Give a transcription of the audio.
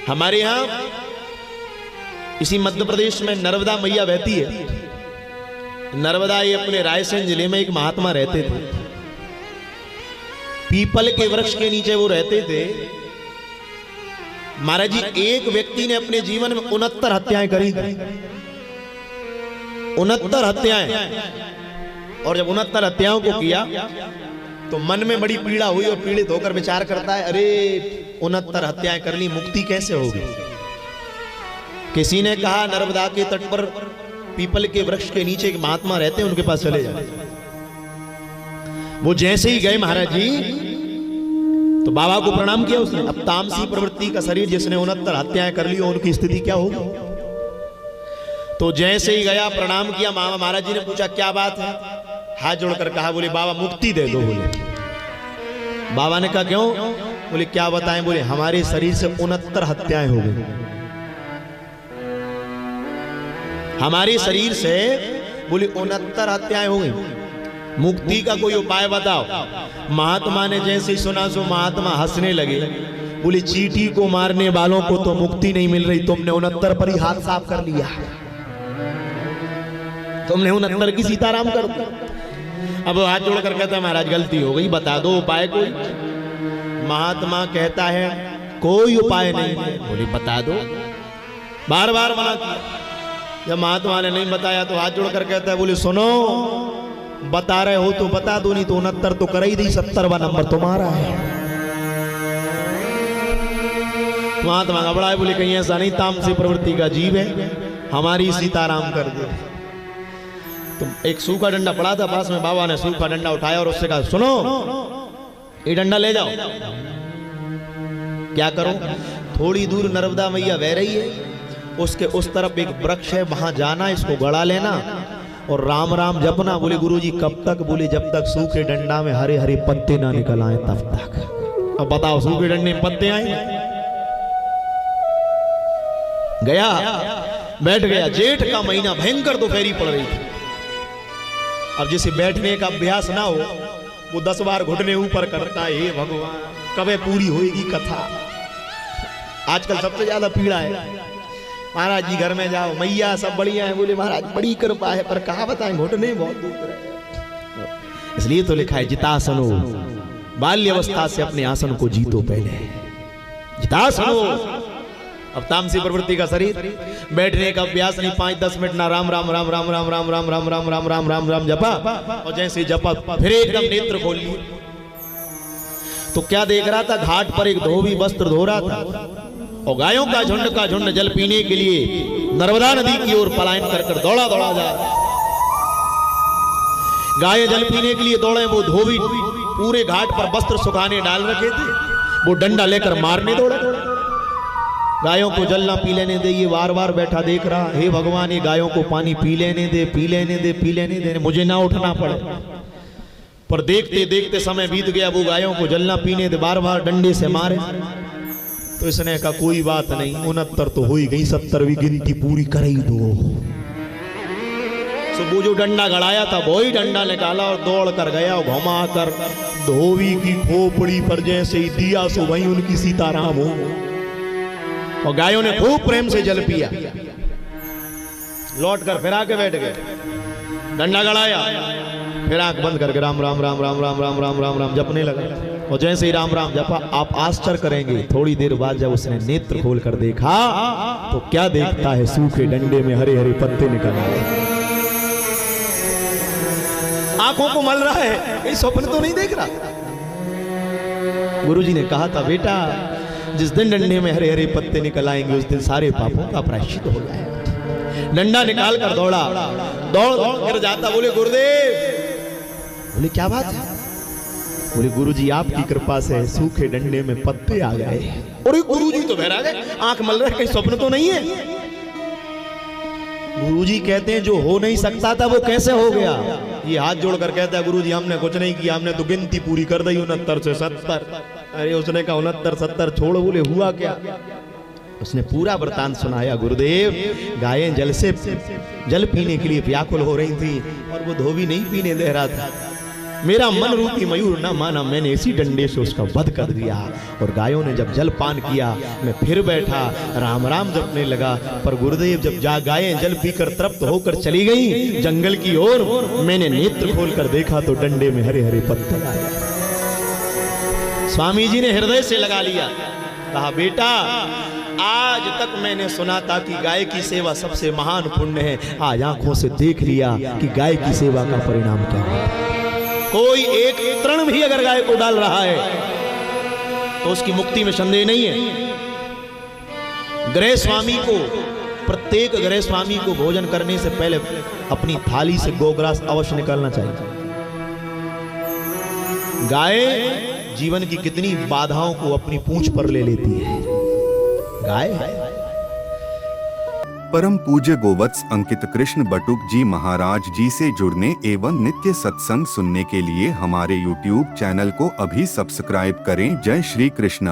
हमारे यहाँ इसी मध्य प्रदेश में नर्मदा मैया बहती है। नर्मदा ये अपने रायसेन जिले में एक महात्मा रहते थे। पीपल के वृक्ष के नीचे वो रहते थे। महाराज जी, एक व्यक्ति ने अपने जीवन में 69 हत्याएं करी थी। 69 हत्याएं। और जब 69 हत्याओं को किया तो मन में बड़ी पीड़ा हुई और पीड़ित होकर विचार करता है, अरे 69 हत्याएं कर ली, मुक्ति कैसे होगी। किसी ने कहा नर्मदा के तट पर पीपल के वृक्ष के नीचे एक महात्मा रहते हैं, उनके पास चले जाए। वो जैसे ही गए महाराज जी तो बाबा को प्रणाम किया उसने। अब तामसी प्रवृत्ति का शरीर जिसने 69 हत्याएं कर ली, उनकी स्थिति क्या होगी। तो जैसे ही गया प्रणाम किया, महाराज जी ने पूछा क्या बात है। हाथ जोड़कर कहा, बोले बाबा मुक्ति दे दो। बोले बाबा ने कहा क्यों। बोले क्या बताएं। बोले हमारे शरीर से 69 हत्याएं हो गई। हमारे शरीर से बोले 69 हत्याएं हो गई, मुक्ति का कोई उपाय बताओ। महात्मा ने जैसे ही सुना सो महात्मा हंसने लगे। बोले चींटी को मारने वालों को तो मुक्ति नहीं मिल रही, तुमने 69 पर ही हाथ साफ कर लिया। तुमने 69 की सीताराम कर दी। अब हाथ जोड़कर कहता महाराज गलती हो गई, बता दो उपाय कोई। महात्मा कहता है कोई उपाय नहीं। बोले बता दो। बार बार मना किया। जब महात्मा ने नहीं बताया तो हाथ जोड़कर कहता है, बोले सुनो, बता रहे हो तो बता दो, नहीं तो 69 तो कर ही दी, 70वां नंबर तुम्हारा है। महात्मा घबराए। बोले कहीं ऐसा नहीं, तामसी प्रवृत्ति का जीव है, हमारी सीताराम कर दे। तो एक सूखा डंडा पड़ा था पास में, बाबा ने सूखा डंडा उठाया और उससे कहा सुनो, ये डंडा ले जाओ। क्या करो। थोड़ी दूर नर्मदा मैया बह रही है, उसके उस तरफ एक वृक्ष है, वहां जाना, इसको गड़ा लेना और राम राम जपना। बोले गुरुजी कब तक। बोले जब तक सूखे डंडा में हरे हरे पत्ते ना निकल आए तब तक। अब बताओ सूखे डंडे में पत्ते आए। गया, बैठ गया। जेठ का महीना, भयंकर दोपहरी पड़ रही थी। अब जिसे बैठने का अभ्यास ना हो वो 10 बार घुटने ऊपर करता है, हे भगवान कब पूरी होएगी कथा। आजकल सबसे ज्यादा पीड़ा है। महाराज जी घर में जाओ, मैया सब बढ़िया है। बोले महाराज बड़ी कृपा है, पर कहा बताएं घुटने बहुत दुख रहे। इसलिए तो लिखा है जितासनो, बाल्य अवस्था से अपने आसन को जीतो पहले, जितासनो। अब तामसी प्रवृत्ति का शरीर, बैठने का अभ्यास नहीं। 5-10 मिनट ना राम राम राम राम राम राम राम राम राम राम राम राम राम जपा, और जैसे जपा फिर एकदम नेत्र खोल लिए। तो क्या देख रहा था, घाट पर एक धोबी वस्त्र धो रहा था और गायों का झुंड जल पीने के लिए नर्मदा नदी की ओर पलायन कर दौड़ा दौड़ा जा रहा। गायें जल पीने के लिए दौड़े, वो धोबी पूरे घाट पर वस्त्र सुखाने डाल रखे थे, वो डंडा लेकर मारने दौड़े। गायों को जल ना पी लेने दे, ये बार बार बैठा देख रहा, हे भगवान ये गायों को पानी पी लेने दे, पी लेने दे, पी लेने दे, मुझे ना उठना पड़े। पर देखते देखते समय बीत गया, वो गायों को जल ना पीने दे, बार बार डंडे से मारे। तो इसने कहा कोई बात नहीं, 69 तो हो ही गई, 70वीं गिनती पूरी कर ही दो। तो वो जो डंडा गड़ाया था वही डंडा निकाला और दौड़ कर गया और घुमा कर धोबी की खोपड़ी पर जैसे ही दिया, सो वहीं उनकी सीताराम हो। और गायों ने खूब प्रेम से जल पिया। लौट कर फिर आके बैठ गए, डंडा गड़ाया, फिर आंख बंद करके राम राम राम राम राम राम राम राम राम जपने लगा। और जैसे ही राम राम जपा, आप आश्चर्य करेंगे, थोड़ी देर बाद जब उसने नेत्र खोल कर देखा तो क्या देखता है, सूखे डंडे में हरे हरे पत्ते निकल आए। आंखों को मल रहा है, कहीं स्वप्न तो नहीं देख रहा। गुरुजी ने कहा था बेटा, जिस दिन डंडे में हरे हरे पत्ते निकल आएंगे उस दिन सारे पापों का प्रायश्चित हो जाएगा। डंडा निकाल कर दौड़ा, दौड़ कर जाता। बोले गुरुदेव। बोले क्या बात है। बोले गुरुजी आपकी कृपा से सूखे डंडे में पत्ते आ गए। अरे गुरुजी तो बहरा गए, आंख मल रहे, कहीं स्वप्न तो नहीं है। गुरुजी कहते हैं जो हो नहीं सकता था वो कैसे हो गया। ये हाथ जोड़कर कहता है गुरुजी हमने कुछ नहीं किया, हमने तो गिनती पूरी कर दी 69 से 70। अरे उसने कहा 69 70 छोड़। बोले हुआ क्या। उसने पूरा वृतांत सुनाया। गुरुदेव गायें जल पीने के लिए व्याकुल हो रही थी और वो धोबी नहीं पीने दे रहा था। मेरा मन रूपी मयूर न माना, मैंने इसी डंडे से उसका वध कर दिया। और गायों ने जब जल पान किया, मैं फिर बैठा राम राम जपने लगा। पर गुरुदेव जब गायें जल पीकर तृप्त होकर चली गईं जंगल की ओर, मैंने नेत्र खोलकर देखा तो डंडे में हरे हरे पत्ते आए। स्वामी जी ने हृदय से लगा लिया, कहा बेटा आज तक मैंने सुना था कि गाय की सेवा सबसे महान पुण्य है, आज आंखों से देख लिया कि गाय की सेवा का परिणाम क्या है। कोई एक तृण भी अगर गाय को डाल रहा है तो उसकी मुक्ति में संदेह नहीं है। गृह स्वामी को, प्रत्येक गृह स्वामी को भोजन करने से पहले अपनी थाली से गोग्रास अवश्य निकालना चाहिए। गाय जीवन की कितनी बाधाओं को अपनी पूंछ पर ले लेती है। गाय परम पूज्य गोवत्स अंकित कृष्ण बटुक जी महाराज जी से जुड़ने एवं नित्य सत्संग सुनने के लिए हमारे YouTube चैनल को अभी सब्सक्राइब करें। जय श्री कृष्ण।